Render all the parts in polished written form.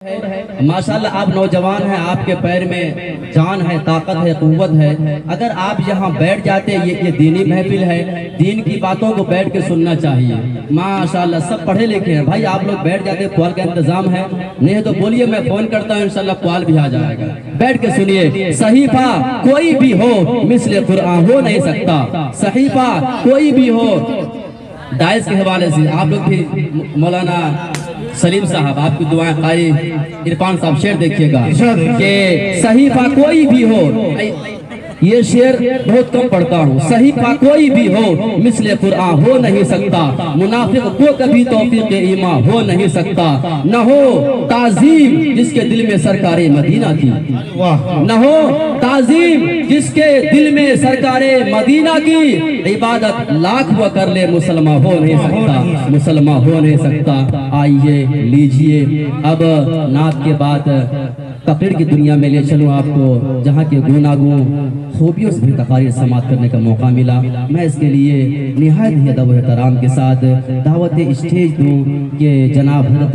ماشاءاللہ آپ نوجوان ہیں، آپ کے پیر میں جان ہے، طاقت ہے، قوت ہے۔ اگر آپ یہاں بیٹھ جاتے، یہ دینی محفل ہے، دین کی باتوں کو بیٹھ کے سننا چاہیے۔ ماشاءاللہ سب پڑھے لکھے ہیں بھائی، آپ لوگ بیٹھ جاتے، کال کا انتظام ہے نہیں تو بولیے، میں فون کرتا ہوں، انشاءاللہ کال بھی آ جائے گا۔ بیٹھ کے سنیے۔ صحیفہ کوئی بھی ہو مثل قرآن ہو نہیں سکتا، صحیفہ کوئی بھی ہو۔ داعش کے حوالے سے آپ لوگ بھی مولانا سلیم صاحب آپ کی دعائیں، قاری عرفان صاحب شعر دیکھیے گا کہ صحیفہ کوئی بھی ہو، یہ شعر بہت کم پڑھتا ہوں، صحیفہ کوئی بھی ہو مثل قرآن ہو نہیں سکتا، منافق کو کبھی توفیق ایمان ہو نہیں سکتا، نہ ہو تعظیم جس کے دل میں سرکار مدینہ کی، نہ ہو تعظیم جس کے دل میں سرکار مدینہ کی، عبادت لاکھ وہ کر لے مسلمان ہو نہیں سکتا، مسلمان ہو نہیں سکتا۔ آئیے لیجئے اب نعت کے بعد تقریر کی دنیا میں لے چلوں آپ کو، جہاں کے گوناگوں خوبیوں سے بھی تقاریر سماعت کرنے کا موقع ملا۔ میں اس کے لیے نہایت ہی ادب و احترام کے ساتھ دعوت اسٹیج دوں کہ جناب حضرت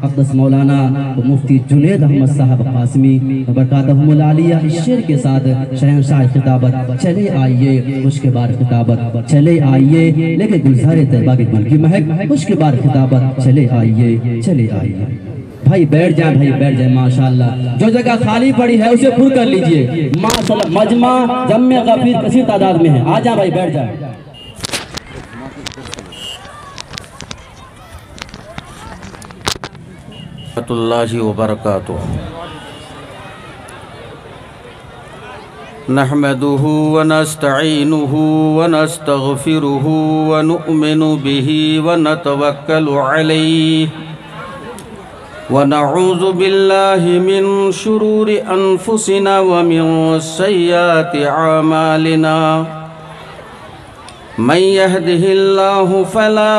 اقدس مولانا مفتی جنید احمد صاحب قاسمی برکاتہم العالیہ اس شعر کے ساتھ شہنشاہ خطابت چلے آئیے، خوش کے بار خطابت چلے آئیے، لیکن گلزار طیبہ کے گل کی مہک، خوش کے بار خطابت چلے آئیے، چلے آئیے۔ بھائی بیٹھ جائیں، بھائی بیٹھ جائیں، ماشاءاللہ جو جگہ خالی پڑی ہے اسے پر کر لیجئے، ماشاءاللہ مجمع جمع غفیر کثیر تعداد میں ہے، آ جائیں بھائی بیٹھ جائیں۔ ورحمۃ اللہ وبرکاتہ۔ نحمده ونستعینه ونستغفره ونؤمن به ونتوکل علیہ ونعوذ باللہ من شرور انفسنا ومن سیئات اعمالنا من يهده الله فلا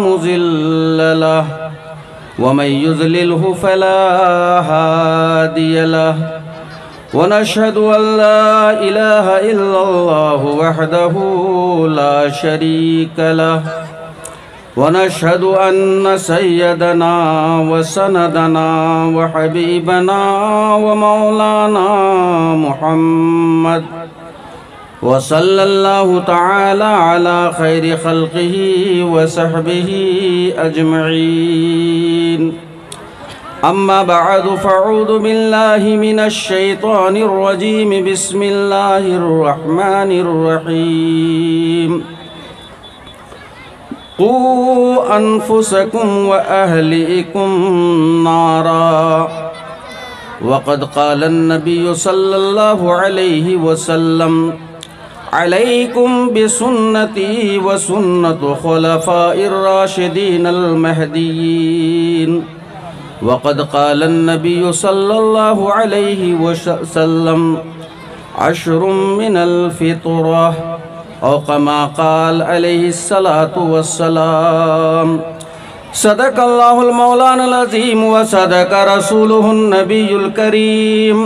مضل له ومن يضلله فلا هادي له ونشهد أن لا إله إلا الله وحده لا شريك له ونشهد أن سيدنا وسندنا وحبيبنا ومولانا محمد وصلى الله تعالى على خير خلقه وصحبه أجمعين أما بعد فأعوذ بالله من الشيطان الرجيم بسم الله الرحمن الرحيم قوا أنفسكم وأهليكم نارا وقد قال النبي صلى الله عليه وسلم عليكم بسنتي وسنة خلفاء الراشدين المهديين وقد قال النبي صلى الله عليه وسلم 10 من الفطرة أو كما قال عليه الصلاة والسلام صدق الله المولان العظيم وصدق رسوله النبي الكريم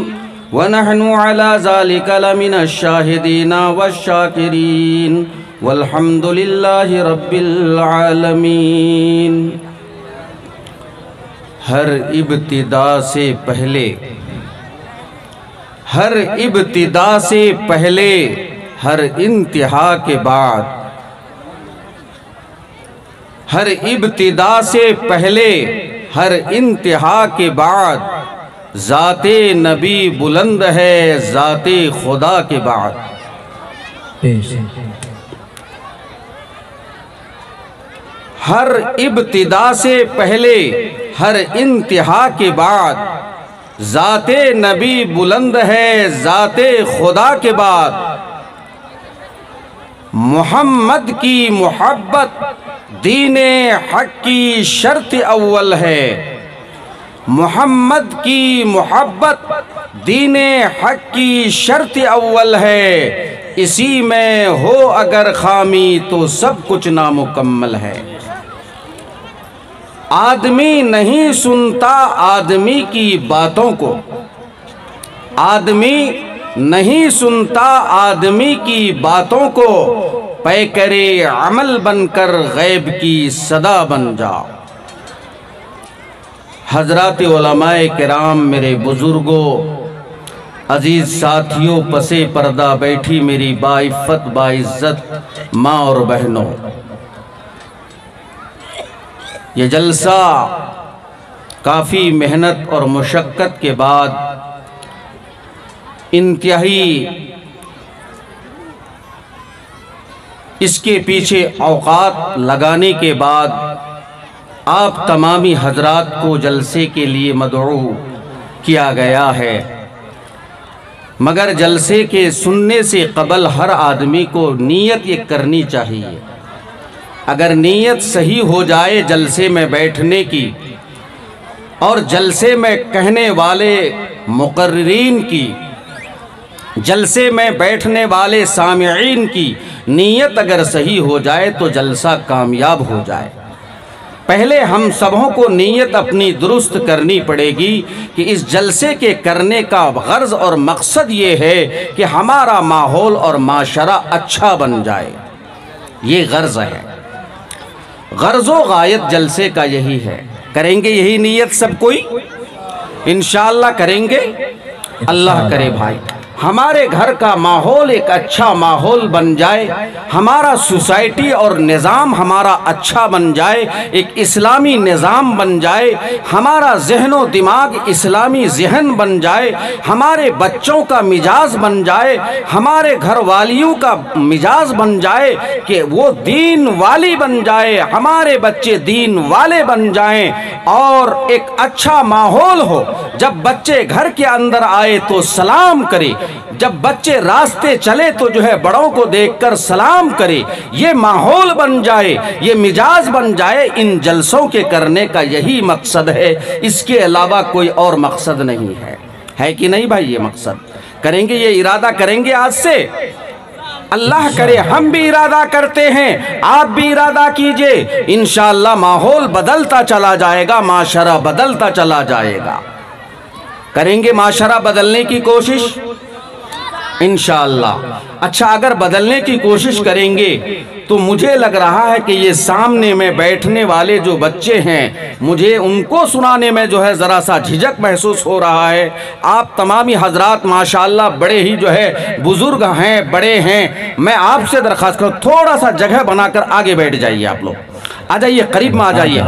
ونحن على ذلك لمن الشاهدين والشاكرين والحمد لله رب العالمين۔ ہر ابتدا سے پہلے، ہر ابتدا سے پہلے، ہر انتہا کے بعد، ہر ابتدا سے پہلے، ہر انتہا کے بعد، ذات نبی بلند ہے ذات خدا کے بعد۔ ہر ابتدا سے پہلے، ہر انتہا کے بعد، ذات نبی بلند ہے ذات خدا کے بعد۔ محمد کی محبت دین حق کی شرط اول ہے، محمد کی محبت دین حق کی شرط اول ہے، اسی میں ہو اگر خامی تو سب کچھ نامکمل ہے۔ آدمی نہیں سنتا آدمی کی باتوں کو، آدمی نہیں سنتا آدمی کی باتوں کو، پیکر عمل بن کر غیب کی صدا بن جا۔ حضرات علماء کرام، میرے بزرگوں، عزیز ساتھیوں، پسے پردہ بیٹھی میری باعفت باعزت ماں اور بہنوں، یہ جلسہ کافی محنت اور مشقت کے بعد، انتہائی اس کے پیچھے اوقات لگانے کے بعد آپ تمامی حضرات کو جلسے کے لیے مدعو کیا گیا ہے۔ مگر جلسے کے سننے سے قبل ہر آدمی کو نیت یہ کرنی چاہیے۔ اگر نیت صحیح ہو جائے جلسے میں بیٹھنے کی، اور جلسے میں کہنے والے مقررین کی، جلسے میں بیٹھنے والے سامعین کی نیت اگر صحیح ہو جائے تو جلسہ کامیاب ہو جائے۔ پہلے ہم سبوں کو نیت اپنی درست کرنی پڑے گی کہ اس جلسے کے کرنے کا غرض اور مقصد یہ ہے کہ ہمارا ماحول اور معاشرہ اچھا بن جائے، یہ غرض ہے۔ غرض و غایت جلسے کا یہی ہے۔ کریں گے یہی نیت سب کوئی؟ انشاءاللہ کریں گے؟ اللہ کرے بھائی ہمارے گھر کا ماحول ایک اچھا ماحول بن جائے، ہمارا سوسائٹی اور نظام ہمارا اچھا بن جائے، ایک اسلامی نظام بن جائے، ہمارا ذہن و دماغ اسلامی ذہن بن جائے، ہمارے بچوں کا مزاج بن جائے، ہمارے گھر والیوں کا مزاج بن جائے کہ وہ دین والی بن جائے، ہمارے بچے دین والے بن جائیں، اور ایک اچھا ماحول ہو۔ جب بچے گھر کے اندر آئے تو سلام کرے، جب بچے راستے چلے تو جو ہے بڑوں کو دیکھ کر سلام کرے، یہ ماحول بن جائے، یہ مزاج بن جائے۔ ان جلسوں کے کرنے کا یہی مقصد ہے، اس کے علاوہ کوئی اور مقصد نہیں ہے۔ ہے کہ نہیں بھائی؟ یہ مقصد کریں گے، یہ ارادہ کریں گے آج سے؟ اللہ کرے ہم بھی ارادہ کرتے ہیں، آپ بھی ارادہ کیجئے، انشاءاللہ ماحول بدلتا چلا جائے گا، معاشرہ بدلتا چلا جائے گا۔ کریں گے معاشرہ بدلنے کی کوشش انشاءاللہ؟ اچھا، اگر بدلنے کی کوشش کریں گے تو مجھے لگ رہا ہے کہ یہ سامنے میں بیٹھنے والے جو بچے ہیں، مجھے ان کو سنانے میں جو ہے ذرا سا جھجک محسوس ہو رہا ہے۔ آپ تمامی حضرات ماشاءاللہ بڑے ہی جو ہے بزرگ ہیں، بڑے ہیں، میں آپ سے درخواست کروں تھوڑا سا جگہ بنا کر آگے بیٹھ جائیے۔ آپ لوگ آ جائیے، قریب میں آ جائیے،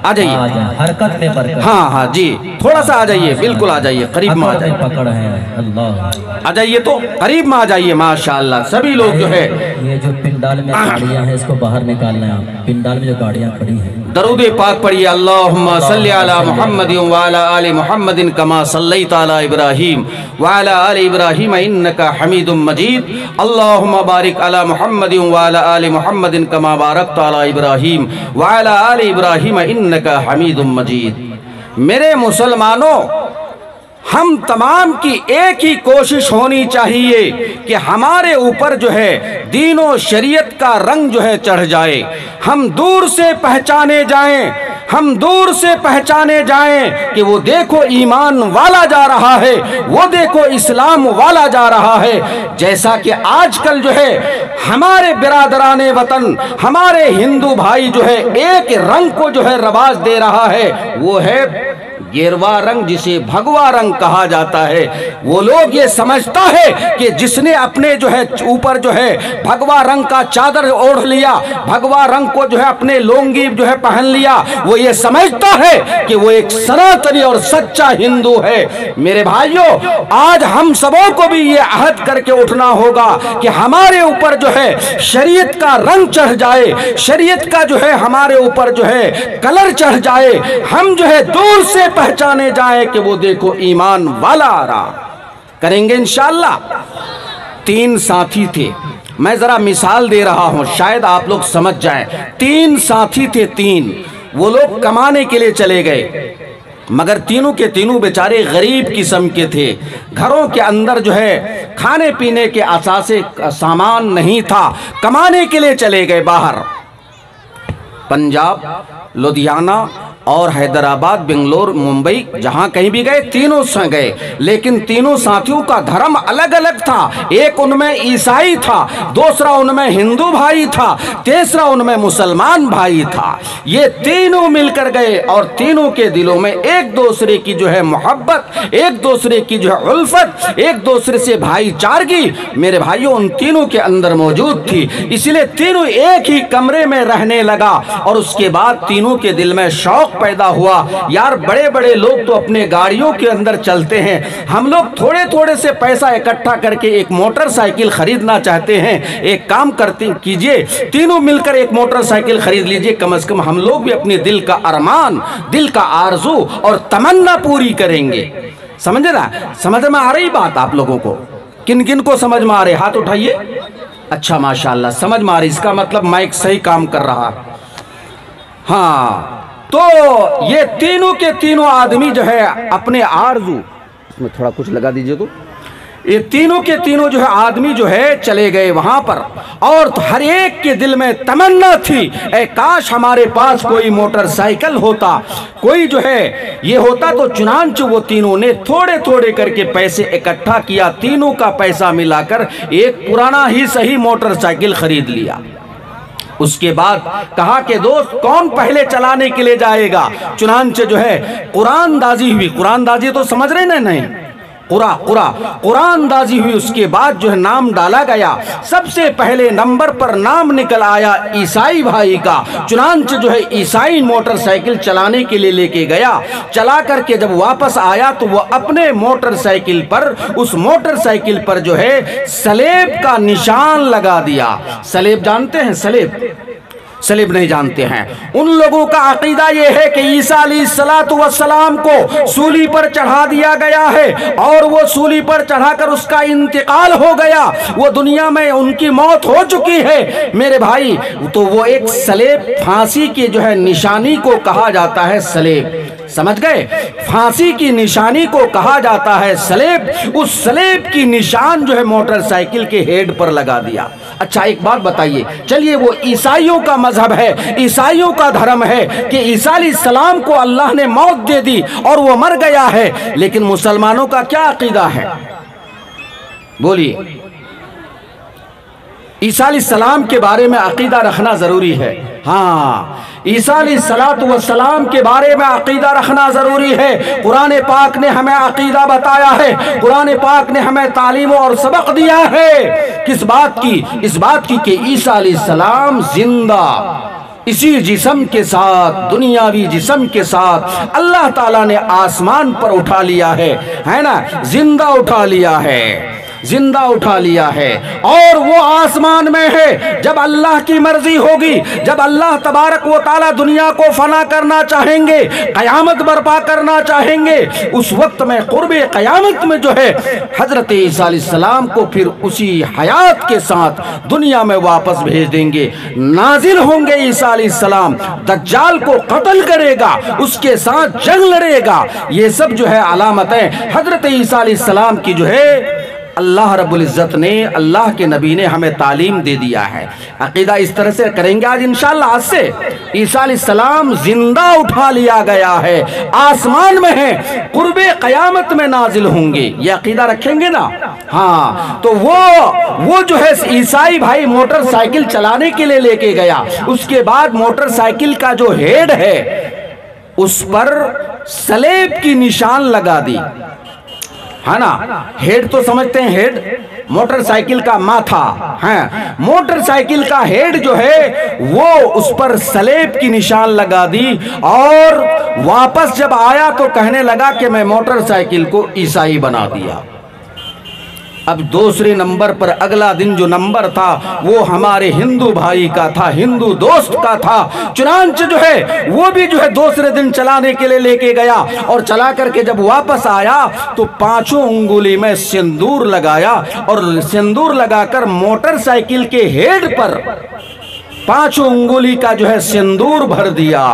آ جائیے، حرکت میں برکت۔ ہاں جی، تھوڑا سا آ جائیے، بالکل آ جائیے، قریب میں آ جائیے، پکڑ ہے اللہ، آ جائیے تو قریب میں آ جائیے۔ ماشاءاللہ سبھی لوگ جو ہے یہ جو پنڈال میں گاڑیاں ہیں اس کو باہر نکالنا ہے آپ۔ پنڈال میں جو گاڑیاں کھڑی ہیں درود پاک پڑھیے، اللہم صلی علی محمد وعلی آل محمد کما صلیت علی ابراہیم وعلی آل ابراہیم انکا حمید مجید، اللہم بارک علی محمد وعلی آل محمد کما بارکت علی ابراہیم وعلی آل ابراہیم انکا حمید مجید۔ میرے مسلمانوں، ہم تمام کی ایک ہی کوشش ہونی چاہیے کہ ہمارے اوپر جو ہے دین و شریعت کا رنگ جو ہے چڑھ جائے، ہم دور سے پہچانے جائیں، ہم دور سے پہچانے جائیں کہ وہ دیکھو ایمان والا جا رہا ہے، وہ دیکھو اسلام والا جا رہا ہے۔ جیسا کہ آج کل جو ہے ہمارے برادران وطن، ہمارے ہندو بھائی جو ہے ایک رنگ کو جو ہے رواج دے رہا ہے، وہ ہے گیروا رنگ، جسے بھگوا رنگ کہا جاتا ہے۔ وہ لوگ یہ سمجھتا ہے کہ جس نے اپنے جو ہے اوپر جو ہے بھگوا رنگ کا چادر اوڑھ لیا، بھگوا رنگ کو جو ہے اپنے لونگی جو ہے پہن لیا، وہ یہ سمجھتا ہے کہ وہ ایک سناتنی اور سچا ہندو ہے۔ میرے بھائیوں، آج ہم سبوں کو بھی یہ عہد کر کے اٹھنا ہوگا کہ ہمارے اوپر جو ہے شریعت کا رنگ چڑھ جائے، شریعت کا جو ہے ہمارے اوپر جو ہے کلر چڑھ جائے، ہم جو ہے دور سے پہچانے جائیں کہ وہ دیکھو ایمان والا آ رہا۔ کریں گے انشاءاللہ؟ 3 ساتھی تھے، میں ذرا مثال دے رہا ہوں شاید آپ لوگ سمجھ جائیں۔ 3 ساتھی تھے، 3 وہ لوگ کمانے کے لیے چلے گئے، مگر تینوں کے تینوں بیچارے غریب قسم کے تھے، گھروں کے اندر جو ہے کھانے پینے کے اساسے سامان نہیں تھا، کمانے کے لیے چلے گئے باہر، پنجاب، لدھیانہ اور حیدرآباد، بنگلور، ممبئی، جہاں کہیں بھی گئے تینوں سے گئے، لیکن تینوں ساتھیوں کا دھرم الگ الگ تھا۔ ایک ان میں عیسائی تھا، دوسرا ان میں ہندو بھائی تھا، تیسرا ان میں مسلمان بھائی تھا۔ یہ تینوں مل کر گئے اور تینوں کے دلوں میں ایک دوسرے کی جو ہے محبت، ایک دوسرے کی جو ہے الفت، ایک دوسرے سے بھائی چارگی میرے بھائیوں ان تینوں کے اندر موجود تھی۔ اس لیے تینوں ایک ہی کمرے میں رہنے لگا اور اس کے بعد تینوں کے دل میں شوق پیدا ہوا، یار بڑے بڑے لوگ تو اپنے گاڑیوں کے اندر چلتے ہیں، ہم لوگ تھوڑے تھوڑے سے پیسہ اکٹھا کر کے ایک موٹر سائیکل خریدنا چاہتے ہیں۔ ایک کام کرتے کیجئے، تینوں مل کر ایک موٹر سائیکل خرید لیجئے، کم از کم ہم لوگ بھی اپنے دل کا ارمان، دل کا آرزو اور تمنا پوری کریں گے۔ سمجھے نا؟ سمجھ میں آ رہی بات آپ لوگوں کو؟ کن کن کو سمجھ میں آ رہے؟ ہاتھ اٹھائیے۔ اچھا ماشاءاللہ سمجھ میں آ رہی، اس کا مطلب مائک صحیح کام کر رہا۔ ہاں تو یہ تینوں کے تینوں آدمی جو ہے اپنے آرزو، اس میں تھوڑا کچھ لگا دیجئے تو، یہ تینوں کے تینوں جو ہے آدمی جو ہے چلے گئے وہاں پر، اور ہر ایک کے دل میں تمنا تھی اے کاش ہمارے پاس کوئی موٹر سائیکل ہوتا، کوئی جو ہے یہ ہوتا تو چنانچہ وہ تینوں نے تھوڑے تھوڑے کر کے پیسے اکٹھا کیا، تینوں کا پیسہ ملا کر ایک پرانا ہی صحیح موٹر سائیکل خرید لیا۔ اس کے بعد کہا کہ دوست کون پہلے چلانے کے لیے جائے گا؟ چنانچہ جو ہے قرآن دازی ہوئی، قرآن دازی تو سمجھ رہے نا؟ نہیں، قرآن دازی ہوئی۔ اس کے بعد جو ہے نام ڈالا گیا، سب سے پہلے نمبر پر نام نکل آیا عیسائی بھائی کا۔ چنانچہ جو ہے عیسائی موٹر سائیکل چلانے کے لیے لے کے گیا، چلا کر کے جب واپس آیا تو وہ اپنے موٹر سائیکل پر، اس موٹر سائیکل پر جو ہے صلیب کا نشان لگا دیا۔ صلیب جانتے ہیں؟ صلیب نہیں جانتے ہیں؟ ان لوگوں کا عقیدہ یہ ہے کہ عیسیٰ علیہ السلام کو سولی پر چڑھا دیا گیا ہے اور وہ سولی پر چڑھا کر اس کا انتقال ہو گیا، وہ دنیا میں ان کی موت ہو چکی ہے میرے بھائی۔ تو وہ ایک صلیب، پھانسی کی جو ہے نشانی کو کہا جاتا ہے صلیب، سمجھ گئے؟ پھانسی کی نشانی کو کہا جاتا ہے صلیب۔ اس صلیب کی نشان جو ہے موٹر سائیکل کے ہیڈ پر لگا دیا۔ اچھا ایک بات بتائیے، چلیے وہ عیسائیوں کا مذہب ہے، عیسائیوں کا دھرم ہے کہ عیسیٰ علیہ السلام کو اللہ نے موت دے دی اور وہ مر گیا ہے، لیکن مسلمانوں کا کیا عقیدہ ہے؟ بولیے۔ عیسیٰ علیہ السلام کے بارے میں عقیدہ رکھنا ضروری ہے۔ ہاں، عیسیٰ علیہ السلام کے بارے میں عقیدہ رکھنا ضروری ہے۔ قرآن پاک نے ہمیں عقیدہ بتایا ہے، قرآن پاک نے ہمیں تعلیم اور سبق دیا ہے۔ کس بات کی؟ اس بات کی کہ عیسیٰ علیہ السلام زندہ، اسی جسم کے ساتھ، دنیاوی جسم کے ساتھ اللہ تعالیٰ نے آسمان پر اٹھا لیا ہے نا؟ زندہ اٹھا لیا ہے، زندہ اٹھا لیا ہے، اور وہ آسمان میں ہے۔ جب اللہ کی مرضی ہوگی، جب اللہ تبارک و تعالی دنیا کو فنا کرنا چاہیں گے، قیامت برپا کرنا چاہیں گے، اس وقت میں قرب قیامت میں جو ہے حضرت عیسیٰ علیہ السلام کو پھر اسی حیات کے ساتھ دنیا میں واپس بھیج دیں گے۔ نازل ہوں گے عیسیٰ علیہ السلام، دجال کو قتل کرے گا، اس کے ساتھ جنگ لڑے گا۔ یہ سب جو ہے علامتیں حضرت عیسیٰ علیہ السلام کی جو ہے اللہ رب العزت نے، اللہ کے نبی نے ہمیں تعلیم دے دیا ہے۔ عقیدہ اس طرح سے کریں گے آج انشاءاللہ۔ آج سے عیسیٰ علیہ السلام زندہ اٹھا لیا گیا ہے، آسمان میں ہے، قرب قیامت میں نازل ہوں گے، یہ عقیدہ رکھیں گے نا؟ ہاں، تو وہ جو ہے عیسائی بھائی موٹر سائیکل چلانے کے لیے لے کے گیا، اس کے بعد موٹر سائیکل کا جو ہیڈ ہے اس پر صلیب کی نشان لگا دی، ہے نا؟ ہیڈ تو سمجھتے ہیں، ہیڈ موٹر سائیکل کا ماتھا ہے، موٹر سائیکل کا ہیڈ جو ہے وہ اس پر صلیب کی نشان لگا دی، اور واپس جب آیا تو کہنے لگا کہ میں موٹر سائیکل کو عیسائی بنا دیا۔ اب دوسرے نمبر پر اگلا دن جو نمبر تھا وہ ہمارے ہندو بھائی کا تھا، ہندو دوست کا تھا۔ چنانچہ جو ہے وہ بھی جو ہے دوسرے دن چلانے کے لیے لے کے گیا، اور چلا کر کے جب واپس آیا تو 5 انگلی میں سندور لگایا، اور سندور لگا کر موٹر سائیکل کے ہیڈ پر 5 انگلی کا جو ہے سندور بھر دیا۔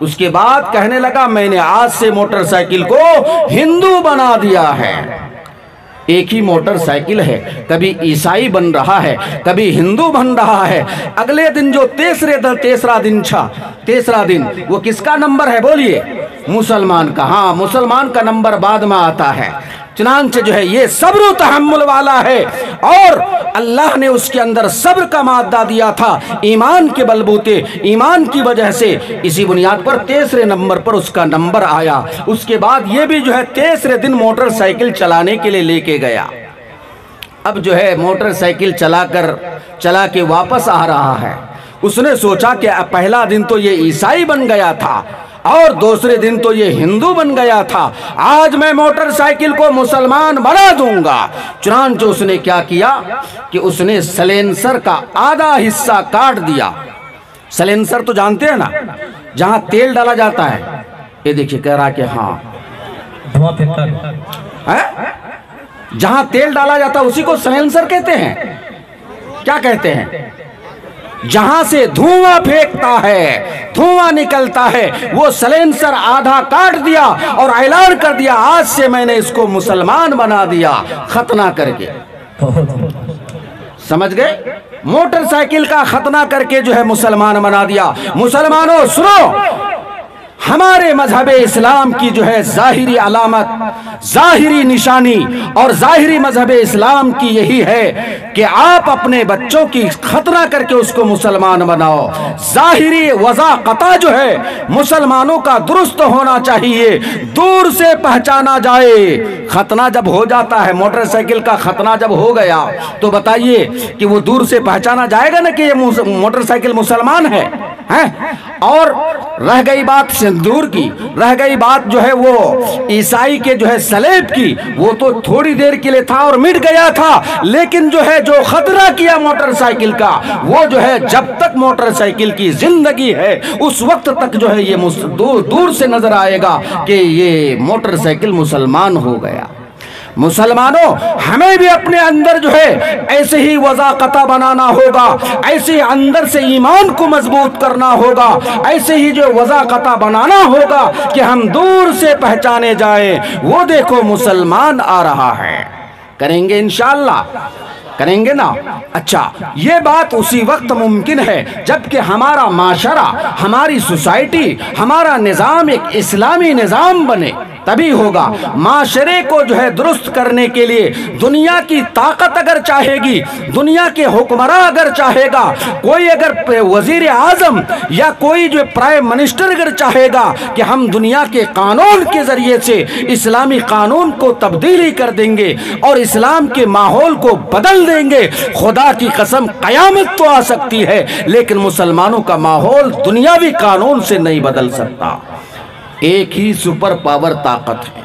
اس کے بعد کہنے لگا میں نے آج سے موٹر سائیکل کو ہندو بنا دیا ہے۔ ایک ہی موٹر سائیکل ہے، کبھی عیسائی بن رہا ہے، کبھی ہندو بن رہا ہے۔ اگلے دن جو تیسرا دن وہ کس کا نمبر ہے بولیے؟ مسلمان کا۔ ہاں، مسلمان کا نمبر بعد میں آتا ہے۔ چنانچہ جو ہے یہ صبر و تحمل والا ہے، اور اللہ نے اس کے اندر صبر کا مادہ دیا تھا ایمان کے بلبوتے، ایمان کی وجہ سے اسی بنیاد پر تیسرے نمبر پر اس کا نمبر آیا۔ اس کے بعد یہ بھی جو ہے تیسرے دن موٹر سائیکل چلانے کے لیے لے کے گیا۔ اب جو ہے موٹر سائیکل چلا کے واپس آ رہا ہے۔ اس نے سوچا کہ پہلا دن تو یہ عیسائی بن گیا تھا اور دوسرے دن تو یہ ہندو بن گیا تھا، آج میں موٹر سائیکل کو مسلمان بنا دوں گا۔ چنانچہ اس نے کیا کیا کہ اس نے سلینسر کا آدھا حصہ کاٹ دیا۔ سلینسر تو جانتے ہیں نا، جہاں تیل ڈالا جاتا ہے۔ یہ دیکھیے کہہ رہا کہ ہاں، دھواں پھینکتا ہے۔ جہاں تیل ڈالا جاتا ہے اسی کو سلینسر کہتے ہیں۔ کیا کہتے ہیں؟ جہاں سے دھواں پھینکتا ہے، دھواں نکلتا ہے، وہ سلینسر آدھا کاٹ دیا اور اعلان کر دیا آج سے میں نے اس کو مسلمان بنا دیا، ختنہ کر کے۔ سمجھ گئے؟ موٹر سائیکل کا ختنہ کر کے جو ہے مسلمان بنا دیا۔ مسلمانوں سنو، ہمارے مذہب اسلام کی جو ہے ظاہری علامت، ظاہری نشانی اور ظاہری مذہب اسلام کی یہی ہے کہ آپ اپنے بچوں کی ختنہ کر کے اس کو مسلمان بناؤ۔ ظاہری وضاقتہ جو ہے مسلمانوں کا درست ہونا چاہیے، دور سے پہچانا جائے۔ ختنہ جب ہو جاتا ہے، موٹر سائیکل کا ختنہ جب ہو گیا تو بتائیے کہ وہ دور سے پہچانا جائے گا نا کہ یہ موٹر سائیکل مسلمان ہے؟ اور رہ گئی بات سندور کی، رہ گئی بات جو ہے وہ عیسائی کے جو ہے سلیب کی، وہ تو تھوڑی دیر کے لیے تھا اور مٹ گیا تھا، لیکن جو ہے جو خطرہ کیا موٹر سائیکل کا، وہ جو ہے جب تک موٹر سائیکل کی زندگی ہے اس وقت تک جو ہے یہ دور سے نظر آئے گا کہ یہ موٹر سائیکل مسلمان ہو گیا۔ مسلمانوں، ہمیں بھی اپنے اندر جو ہے ایسے ہی وضاقتہ بنانا ہوگا، ایسے ہی اندر سے ایمان کو مضبوط کرنا ہوگا، ایسے ہی جو وضاقتہ بنانا ہوگا کہ ہم دور سے پہچانے جائیں، وہ دیکھو مسلمان آ رہا ہے۔ کریں گے انشاءاللہ؟ کریں گے نا؟ اچھا، یہ بات اسی وقت ممکن ہے جبکہ ہمارا معاشرہ، ہماری سوسائٹی، ہمارا نظام ایک اسلامی نظام بنے، تبھی ہوگا۔ معاشرے کو جو ہے درست کرنے کے لیے دنیا کی طاقت اگر چاہے گی، دنیا کے حکمراں اگر چاہے گا، کوئی اگر وزیر اعظم یا کوئی جو پرائم منسٹر اگر چاہے گا کہ ہم دنیا کے قانون کے ذریعے سے اسلامی قانون کو تبدیلی کر دیں گے اور اسلام کے ماحول کو بدل دیں گے، خدا کی قسم قیامت تو آ سکتی ہے لیکن مسلمانوں کا ماحول دنیاوی قانون سے نہیں بدل سکتا۔ ایک ہی سپر پاور طاقت ہے،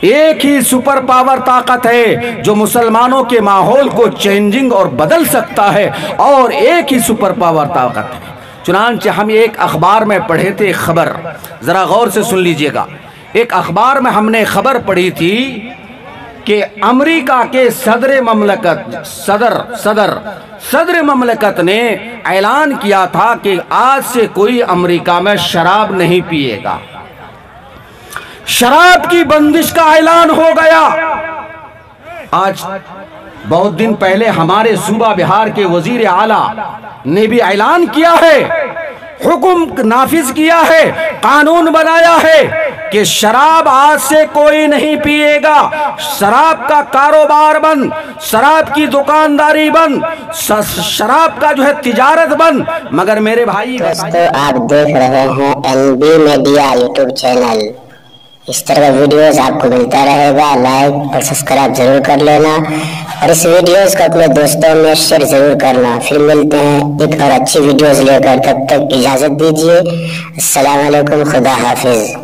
ایک ہی سپر پاور طاقت ہے جو مسلمانوں کے ماحول کو چینجنگ اور بدل سکتا ہے، اور ایک ہی سپر پاور طاقت ہے۔ چنانچہ ہم ایک اخبار میں پڑھے تھے خبر، ذرا غور سے سن لیجئے گا۔ ایک اخبار میں ہم نے خبر پڑھی تھی کہ امریکہ کے صدر مملکت نے اعلان کیا تھا کہ آج سے کوئی امریکہ میں شراب نہیں پیے گا، شراب کی بندش کا اعلان ہو گیا۔ آج بہت دن پہلے ہمارے صوبہ بہار کے وزیر اعلیٰ نے بھی اعلان کیا ہے، حکم نافذ کیا ہے، قانون بنایا ہے کہ شراب آج سے کوئی نہیں پیے گا، شراب کا کاروبار بند، شراب کی دکانداری بند، شراب کا جو ہے تجارت بند۔ مگر میرے بھائی، دوستو آپ دیکھ رہے ہیں NB میڈیا یوٹیوب چینل، اس طرح کا ویڈیوز آپ کو ملتا رہے گا، لائک اور سبسکرائب ضرور کر لینا اور اس ویڈیوز کو اپنے دوستوں میں شیئر ضرور کرنا۔ پھر ملتے ہیں ایک اور اچھی ویڈیوز لے کر، تب تک اجازت دیجیے، السلام علیکم، خدا حافظ۔